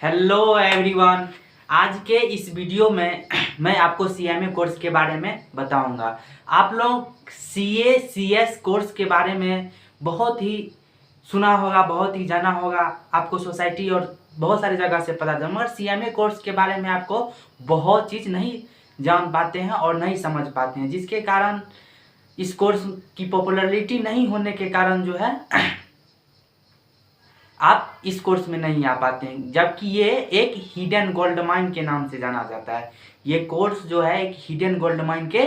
Hello everyone. आज के इस वीडियो में मैं आपको सीएमए कोर्स के बारे में बताऊंगा। आप लोग सीए सीएस कोर्स के बारे में बहुत ही सुना होगा, बहुत ही जाना होगा, आपको सोसाइटी और बहुत सारी जगह से पता चला, मगर सीएमए कोर्स के बारे में आपको बहुत चीज़ नहीं जान पाते हैं और नहीं समझ पाते हैं, जिसके कारण इस कोर्स की पॉपुलैरिटी नहीं होने के कारण जो है आप इस कोर्स में नहीं आ पाते हैं। जबकि ये एक हिडन गोल्ड माइन के नाम से जाना जाता है। ये कोर्स जो है एक हिडन गोल्ड माइन के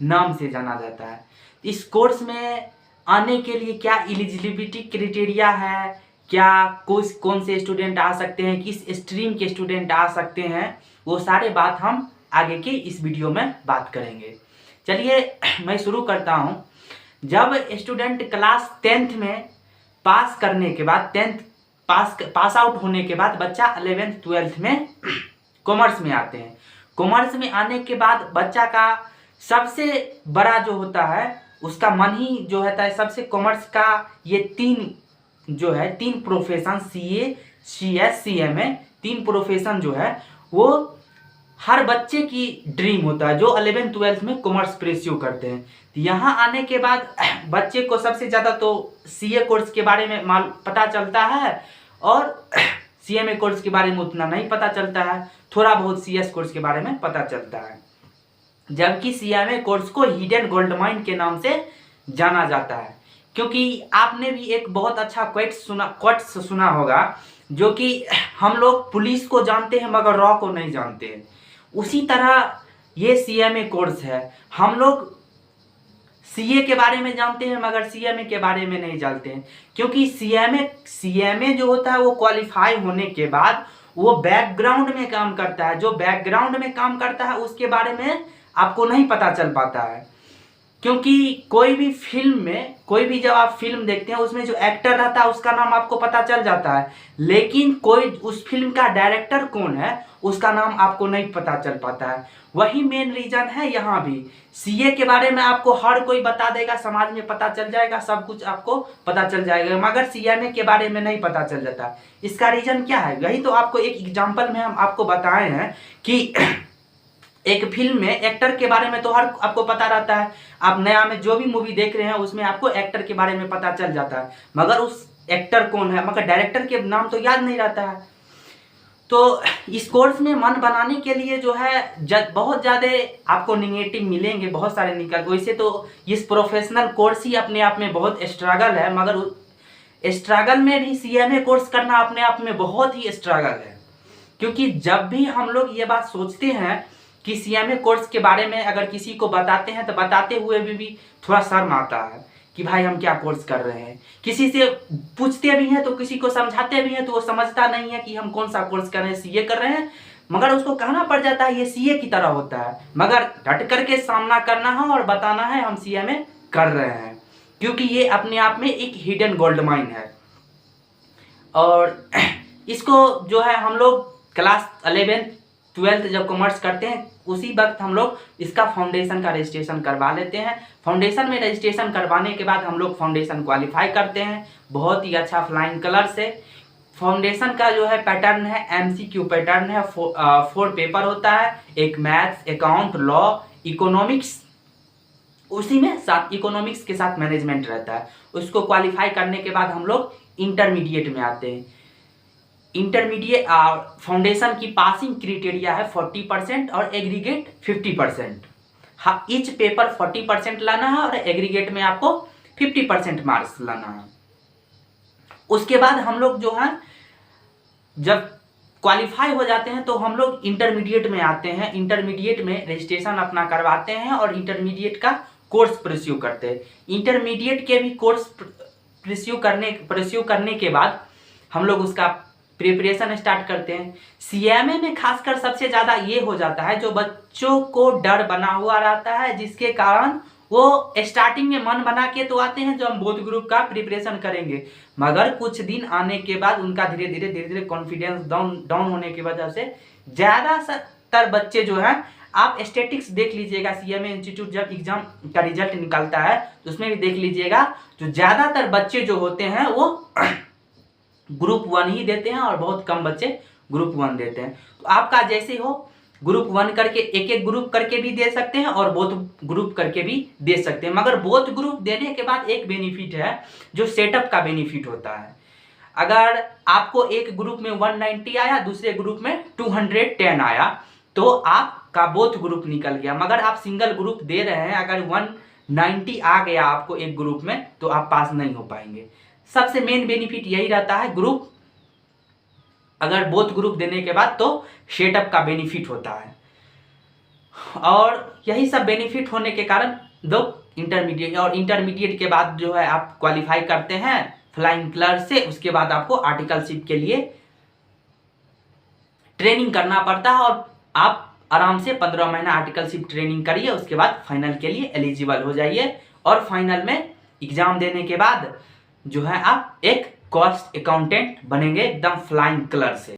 नाम से जाना जाता है। इस कोर्स में आने के लिए क्या एलिजिबिलिटी क्राइटेरिया है, क्या कौन से स्टूडेंट आ सकते हैं, किस स्ट्रीम के स्टूडेंट आ सकते हैं, वो सारे बात हम आगे के इस वीडियो में बात करेंगे। चलिए मैं शुरू करता हूँ। जब स्टूडेंट क्लास 10th में पास करने के बाद, 10th पास आउट होने के बाद बच्चा 11th 12th में कॉमर्स में आते हैं। कॉमर्स में आने के बाद बच्चा का सबसे बड़ा जो होता है उसका मन ही जो होता है, सबसे कॉमर्स का ये तीन प्रोफेशन सीए सीएस सीएमए, तीन प्रोफेशन जो है वो हर बच्चे की ड्रीम होता है जो 11th 12th में कॉमर्स परस्यू करते हैं। यहाँ आने के बाद बच्चे को सबसे ज़्यादा तो सीए कोर्स के बारे में पता चलता है और सीएमए कोर्स के बारे में उतना नहीं पता चलता है, थोड़ा बहुत सीएस कोर्स के बारे में पता चलता है। जबकि सीएमए कोर्स को हिडन गोल्ड माइन के नाम से जाना जाता है, क्योंकि आपने भी एक बहुत अच्छा क्वोट्स सुना होगा, जो कि हम लोग पुलिस को जानते हैं मगर रॉ को नहीं जानते हैं। उसी तरह ये सीएमए कोर्स है। हम लोग सीए के बारे में जानते हैं मगर सीएमए के बारे में नहीं जानते हैं, क्योंकि सीएमए जो होता है वो क्वालिफाई होने के बाद वो बैकग्राउंड में काम करता है। जो बैकग्राउंड में काम करता है उसके बारे में आपको नहीं पता चल पाता है, क्योंकि कोई भी जब आप फिल्म देखते हैं उसमें जो एक्टर रहता है उसका नाम आपको पता चल जाता है, लेकिन कोई उस फिल्म का डायरेक्टर कौन है उसका नाम आपको नहीं पता चल पाता है। वही मेन रीजन है। यहाँ भी सीए के बारे में आपको हर कोई बता देगा, समाज में पता चल जाएगा, सब कुछ आपको पता चल जाएगा, मगर सीएमए के बारे में नहीं पता चल जाता। इसका रीजन क्या है? वही तो आपको एक एग्जाम्पल में हम आपको बताए हैं कि एक फिल्म में एक्टर के बारे में तो हर आपको पता रहता है। आप नया में जो भी मूवी देख रहे हैं उसमें आपको एक्टर के बारे में पता चल जाता है, मगर उस एक्टर कौन है, मगर डायरेक्टर के नाम तो याद नहीं रहता है। तो इस कोर्स में मन बनाने के लिए जो है बहुत ज़्यादा आपको निगेटिव मिलेंगे, बहुत सारे निकल। वैसे तो इस प्रोफेशनल कोर्स ही अपने आप में बहुत स्ट्रगल है, मगर स्ट्रगल में भी सीएमए कोर्स करना अपने आप में बहुत ही स्ट्रगल है। क्योंकि जब भी हम लोग ये बात सोचते हैं कि सीएमए कोर्स के बारे में अगर किसी को बताते हैं तो बताते हुए भी थोड़ा शर्म आता है कि भाई हम क्या कोर्स कर रहे हैं। किसी से पूछते भी हैं तो किसी को समझाते भी हैं तो वो समझता नहीं है कि हम कौन सा कोर्स कर रहे हैं, सीए कर रहे हैं, मगर उसको कहना पड़ जाता है ये सीए की तरह होता है। मगर डट करके सामना करना है और बताना है हम सीएमए कर रहे हैं, क्योंकि ये अपने आप में एक हिडन गोल्ड माइन है। और इसको जो है हम लोग क्लास 11th 12th जब कॉमर्स करते हैं उसी वक्त हम लोग इसका फाउंडेशन का रजिस्ट्रेशन करवा लेते हैं। फाउंडेशन में रजिस्ट्रेशन करवाने के बाद हम लोग फाउंडेशन क्वालिफाई करते हैं बहुत ही अच्छा फ्लाइंग कलर से। फाउंडेशन का जो है पैटर्न है एमसीक्यू पैटर्न है, 4 पेपर होता है, एक मैथ्स, अकाउंट, लॉ, इकोनॉमिक्स, उसी में साथ इकोनॉमिक्स के साथ मैनेजमेंट रहता है। उसको क्वालिफाई करने के बाद हम लोग इंटरमीडिएट में आते हैं। इंटरमीडिएट फाउंडेशन की पासिंग क्राइटेरिया है 40% और एग्रीगेट 50%। हाँ, ईच पेपर 40% लाना है और एग्रीगेट में आपको 50% मार्क्स लाना है। उसके बाद हम लोग जो है जब क्वालिफाई हो जाते हैं तो हम लोग इंटरमीडिएट में आते हैं। इंटरमीडिएट में रजिस्ट्रेशन अपना करवाते हैं और इंटरमीडिएट का कोर्स परस्यू करते हैं। इंटरमीडिएट के भी कोर्स परस्यू करने के बाद हम लोग उसका प्रिपरेशन स्टार्ट करते हैं। सीएमए में खासकर सबसे ज़्यादा ये हो जाता है जो बच्चों को डर बना हुआ रहता है, जिसके कारण वो स्टार्टिंग में मन बना के तो आते हैं जो हम बोथ ग्रुप का प्रिपरेशन करेंगे, मगर कुछ दिन आने के बाद उनका धीरे धीरे कॉन्फिडेंस डाउन होने की वजह से ज़्यादातर बच्चे जो है, आप स्टैटिक्स देख लीजिएगा, सीएमए इंस्टीट्यूट जब एग्जाम का रिजल्ट निकलता है तो उसमें भी देख लीजिएगा, तो ज़्यादातर बच्चे जो होते हैं वो ग्रुप 1 ही देते हैं और बहुत कम बच्चे ग्रुप 1 देते हैं। तो आपका जैसे हो ग्रुप 1 करके एक एक ग्रुप करके भी दे सकते हैं और बोथ ग्रुप करके भी दे सकते हैं। मगर बोथ ग्रुप देने के बाद एक बेनिफिट है जो सेटअप का बेनिफिट होता है। अगर आपको एक ग्रुप में 190 आया, दूसरे ग्रुप में 210 आया, तो आपका बोथ ग्रुप निकल गया। मगर आप सिंगल ग्रुप दे रहे हैं, अगर 190 आ गया आपको एक ग्रुप में, तो आप पास नहीं हो पाएंगे। सबसे मेन बेनिफिट यही रहता है ग्रुप, अगर बोथ ग्रुप देने के बाद तो सेटअप का बेनिफिट होता है। और यही सब बेनिफिट होने के कारण लोग इंटरमीडिएट, और इंटरमीडिएट के बाद जो है आप क्वालिफाई करते हैं फ्लाइंग कलर्स से, उसके बाद आपको आर्टिकलशिप के लिए ट्रेनिंग करना पड़ता है और आप आराम से 15 महीना आर्टिकलशिप ट्रेनिंग करिए, उसके बाद फाइनल के लिए एलिजिबल हो जाइए। और फाइनल में एग्जाम देने के बाद जो है आप एक कॉस्ट अकाउंटेंट बनेंगे एकदम फ्लाइंग कलर से।